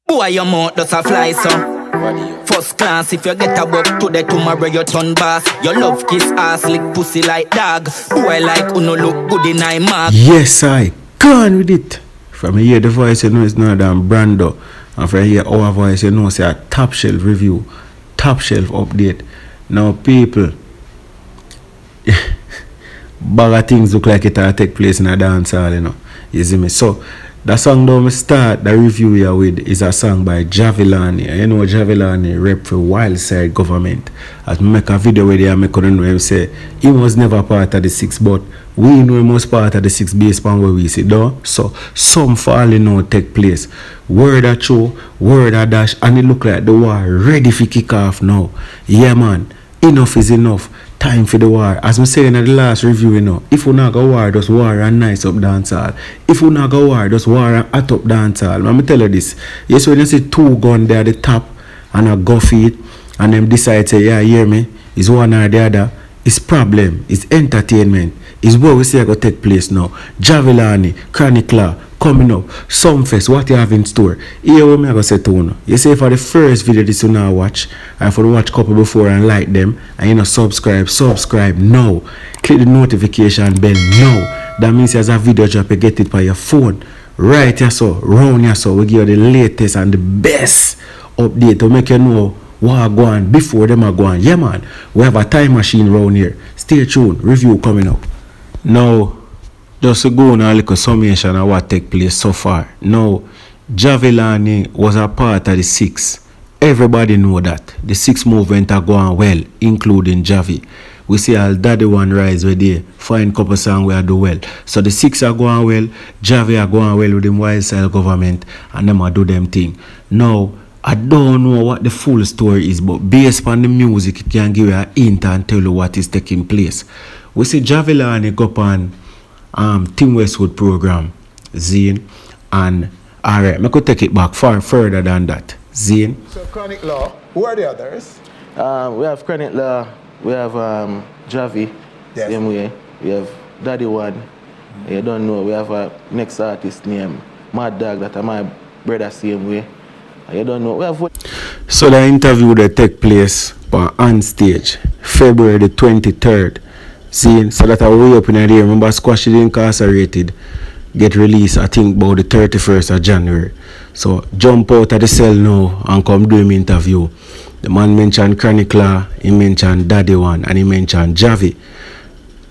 Boy, your mouth does a fly, so. First class, if you get a buck today, tomorrow you turn boss. Your love kiss ass, lick pussy like dog. Boy, like uno look good in eye mark. Yes, I gone with it. From hear the voice, you know it's not than Brando. And from hear our voice, you know it's a top shelf review, top shelf update. Now, people, bag of things look like it will take place in a dance hall, you know. You see me? So, the song that we start the review here with is a song by Jahvillani. You know Jahvillani rep for Wildside government. As we make a video with him, I couldn't know him say he was never part of the 6, but we know he was part of the 6 based on where we sit down. So some falling now take place. Word a show, word a dash, and it look like the war ready for kick off now. Yeah man, enough is enough. Time for the war. As I say in the last review, you know, if we not go war, just war and nice up dance hall. If we not go war, just war and hot up dance hall. Let me tell you this. Yes, when you see 2 guns there at the top and a go feed and them decide say, yeah, hear me, it's one or the other. It's problem. It's entertainment. It's what we say going to take place now. Jahvillani, Chronicler, coming up. Sumfest, what you have in store. Here what me going to say to you. You say for the first video this you now watch, and for the watch couple before and like them, and you know subscribe now. Click the notification bell now. That means as a video drop you get it by your phone. Right here so, round here so, we give you the latest and the best update to make you know what go on before them are going. Yeah man, we have a time machine round here. Stay tuned, review coming up. Now, just to go on a little summation of what take place so far. Now, Jahvillani was a part of the 6. Everybody know that. The 6 movement are going well, including Javi. We see all Daddy One rise with there. Find couple songs where do well. So the 6 are going well, Javi are going well with them Wildside government, and them are do them thing. Now, I don't know what the full story is, but based on the music, it can give you a hint and tell you what is taking place. We see Jahvillani go on Team Westwood program, Zane, and alright, I could take it back far further than that. Zane. So Chronic Law, who are the others? We have Chronic Law, we have Javi, yes. Same way. We have Daddy One. You don't know, we have a next artist named Mad Dog that my brother same way. You don't know. We have So the interview that take place on stage February the 23rd. See, so that I way up in the day. Remember Squash is incarcerated. Get released I think about the 31st of January. So jump out of the cell now and come do him interview. The man mentioned Chronicler, he mentioned Daddy One, and he mentioned Javi.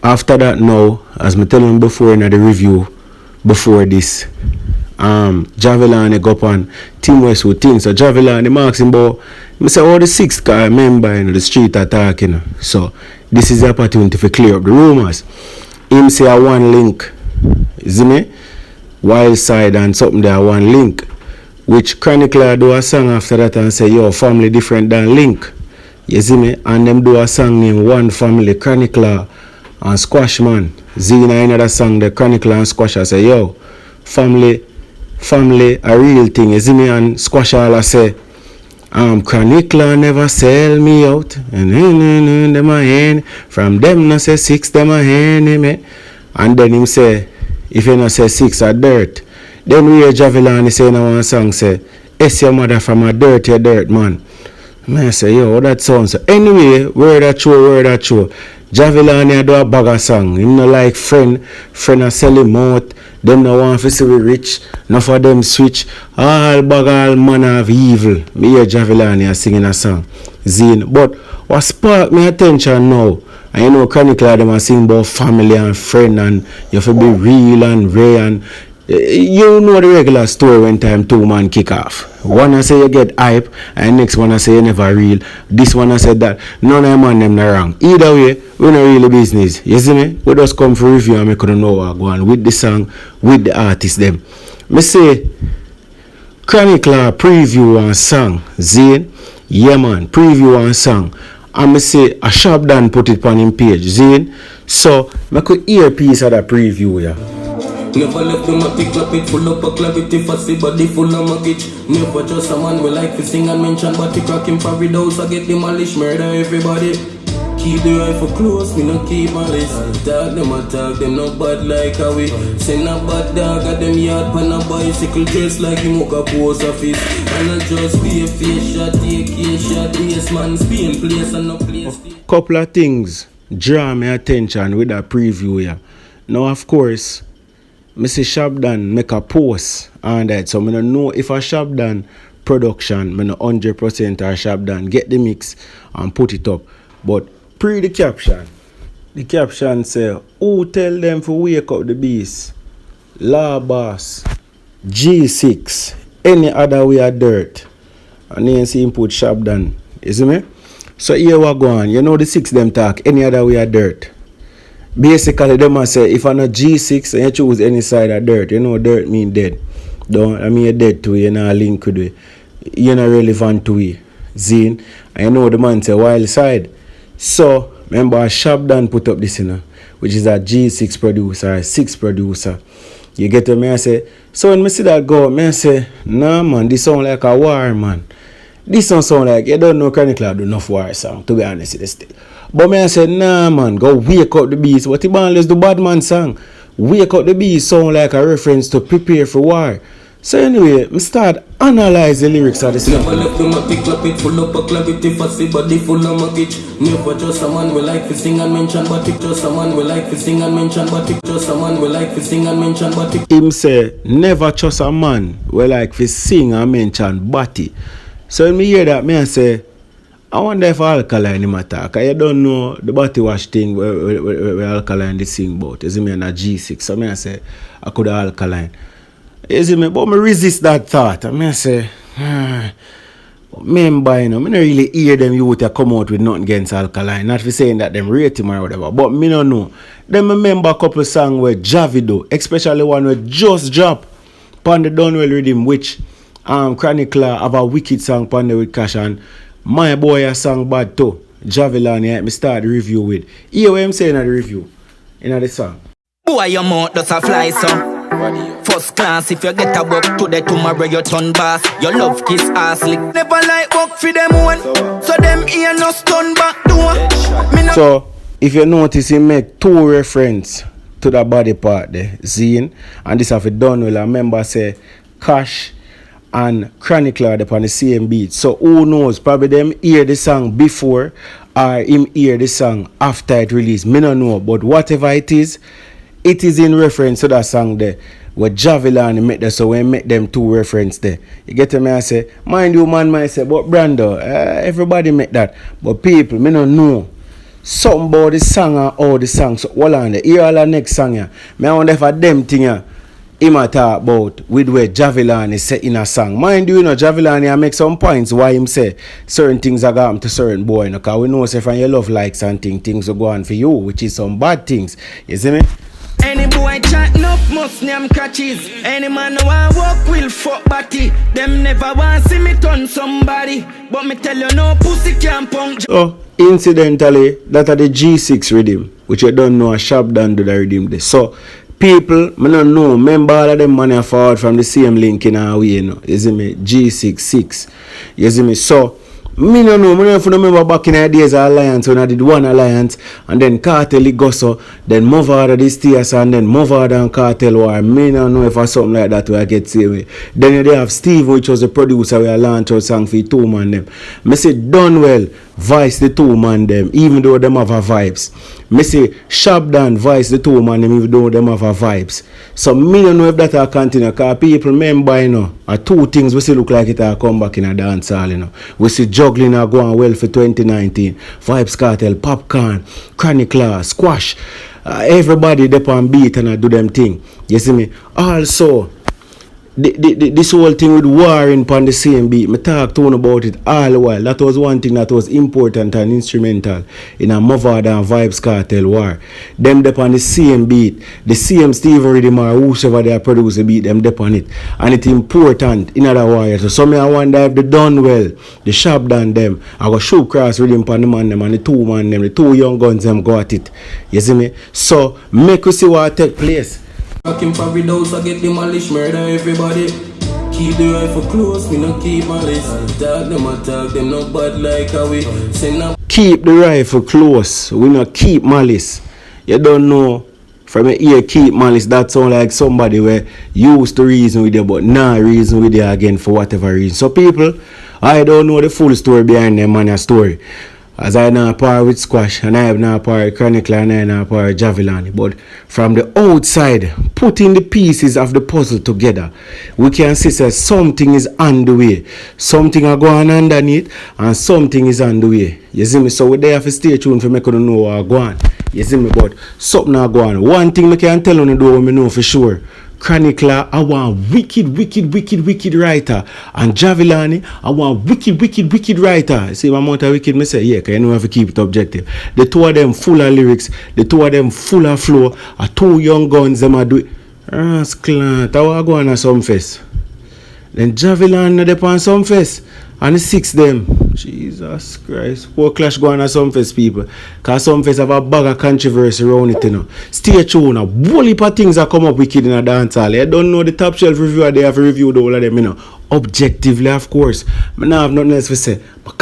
After that now, as I tell him before in the review, before this, Jahvillani go up on Team Westwood thing. So Jahvillani marks him about, I say, oh, the 6 car member in the street attacking. So this is the opportunity to clear up the rumors. Him say a one link, you see me? Wildside and something there, one link. Which Chronicler do a song after that and say, yo, family different than link. You see me? And them do a song named One Family, Chronicler and Squashman. Zena another song, the Chronicler and Squash, I say, yo, family, a real thing. You see me? And Squash all I say, Chronicler never sell me out. And them a hand. From them no say 6, them a enemy. And then him say, if you no say 6 are dirt. Then we hear Jahvillani say in one song say, it's your mother from a dirt, you dirt man. Man say, yo, what that sounds. So anyway, word that true. Jahvillani do a bag of song. Him no like friend a sell him out. Them no want to see we rich. No for them switch. All bag all manner of evil. Me hear Jahvillani singing a song. Zine. But what spark me attention now, and you know Chronicler them a sing about family and friend and you have to be real and rare and you know the regular story when time 2 man kick off. One I say you get hype and next one I say you never real. This one I said that none of them man them not wrong. Either way, we not really business. You see me? We just come for review and we couldn't know what go on with the song, with the artist them. Me say Chronicler preview one song, Zane. Yeah man, preview one song. And me say a Sharp Dan put it on him page, Zane. So I could hear a piece of that preview, yeah. Never left them a pick up it full up a clarity fussy body full of mortgage. Never just a man we like to sing and mention but he cracking parry house I get demolish murder everybody. Keep the rifle close, me no keep malice. Dog them attack, them no bad like how we. Send a bad dog at them yard pan a bicycle dressed like him walk a post office. And I just be a face shot, take a shot, yes man, Spain place and no place. Couple of things draw my attention with that preview here. Now of course, Mr. Shabdan make a post on that, so I don't know if a Shabdan production, I know 100% or Shabdan get the mix and put it up. But pre the caption say, who tell them to wake up the beast? Law Boss, G6, any other way of dirt. And then see him put Shabdan, you see me? So here we go on, you know the 6 them talk, any other way of dirt. Basically, them must say, if I'm not G6 and you choose any side of dirt, you know dirt mean dead. Don't I mean you're dead to it, you're not linked with it. You're not relevant to it. Zine. And you know the man say wild side. So, remember Shabdan put up this, you know, which is a G6 producer, a 6 producer. You get to me, I say, so when I see that go, I say, nah man, this sound like a war, man. This don't sound like, you don't know Chronicler do enough war song, to be honest with this thing. But I say, nah man, go wake up the beast. What the band is the bad man song. Wake up the beast sound like a reference to prepare for war. So anyway, I start analyze the lyrics of the song. Never left them a pick up it full up a clarity fussy body full of muggage. Never just a man we like to sing and mention but it just a man we like to sing and mention but it just a man we like to sing and mention but it. Him say, never trust a man we like to sing and mention body. So when me hear that, me I say, I wonder if Alkaline him attack. Cause you don't know the body wash thing where Alkaline they sing about. You see me on a G6. So me I say, I could have Alkaline. You see me, but me resist that thought. I mean, I say, remember, you know, me not really hear them youth come out with nothing against Alkaline. Not for saying that them rate him or whatever, but me don't know. Them remember a couple songs where Javido, especially one where just drop on the Donwell rhythm, which Chronicler have a wicked song on the with Cash, and my boy a song bad too. Javilani, me start the review with. Hear what I'm saying at the review, in the song. Boy, your mouth does a fly, so. First class, if you get a work today, tomorrow you turn boss. Your love kiss ass lick. Never like work for them one. So them here no stun back door. So, if you notice, he make 2 reference to the body part there, Zine. And this have it done well. I remember say, Cash and Chronicler upon the same beat. So, who knows? Probably them hear the song before or him hear the song after it released. Me don't know. But whatever it is in reference to that song there. Where Javilani make that, so we make them 2 reference there. You get to me, I say, mind you man might say, but Brando, everybody make that. But people, me don't know something about the song or all the songs. So hold on there, here all the next song here. Me I wonder if a them thing here, him a talk about with where Javilani say in a song. Mind you, Javilani I make some points why him say certain things are going to certain boy, because we know say from your love likes and things will go on for you, which is some bad things. You see me? Any boy chatting up must name catches. Any man who want walk will fuck body. Them never want see me turn somebody. But me tell you no pussy can't punch. Oh, incidentally, that are the G6 rhythm, which you don't know a Shabdan do the rhythm there. So, people, I don't know, remember all of them money forward from the same link in our way, you know. You see me? G6, 6. You see me? So, me no know, I don't remember back in the days of Alliance when I did one Alliance and then Cartel it go so, then Movada this tears and then Movada and Cartel war. Me no know if I something like that where I get see me. Then they have Steve, which was the producer where I launched out song for 2 man them. Me say Donwell vice the 2 man them, even though them have a vibes. Me say Shabdan vice the 2 man them, even though them have a vibes. So me don't know if that will continue, because people remember, you know, 2 things we see look like it will come back in a dance hall, you know. We see juggling are going well for 2019. Vibes Cartel, Popcorn, Chronicler, Squash. Everybody they on beat and do them thing. You see me? Also, this whole thing with warring on the same beat, I talk to you about it all the while. That was one thing that was important and instrumental in a Movada and Vibes Cartel war. Them dep on the same beat, the same Steve Rhythm or whoever they produce the beat, them dep on it. And it's important in other warriors. So me I wonder if they done well, the Shabdan them, I go show cross rhythm on the man them and the 2 man them, the 2 young guns them got it. You see me? So make you see what take place. Rockin' for house, I get demolished, murder everybody. Keep the rifle close, me no keep malice. Dog them attack, them no bad like how we. Send up. keep the rifle close. We not keep malice. You don't know. From your ear, keep malice. That sound like somebody where used to reason with you, but now reason with you again for whatever reason. So people, I don't know the full story behind them man story. As I now par with Squash, and I have now par with Chronicle, and I now par with Javilani. But from the outside, putting the pieces of the puzzle together, we can see that something is on the way. Something are going underneath, and something is on the way. You see me? So we there have to stay tuned for me to know what going on. You see me? But something are going on. One thing I can tell you though, I know for sure. Chronicler, I want wicked writer. And Javilani, I want wicked writer. See, my amount of wicked, me say, yeah, because you know have to keep it objective. The two of them full of lyrics, the two of them full of flow. Two young guns, them are do it. Clant, I want to go on some fest. Then Javilani, they on some fest. And the 6 them. Jesus Christ. Poor clash go on at some fest, people. Because some fest have a bag of controversy around it, you know. Stay tuned. A whole heap of things that come up wicked in a dance hall. You don't know the top shelf reviewer, they have reviewed all of them, you know. Objectively, of course. I don't have nothing else to say. But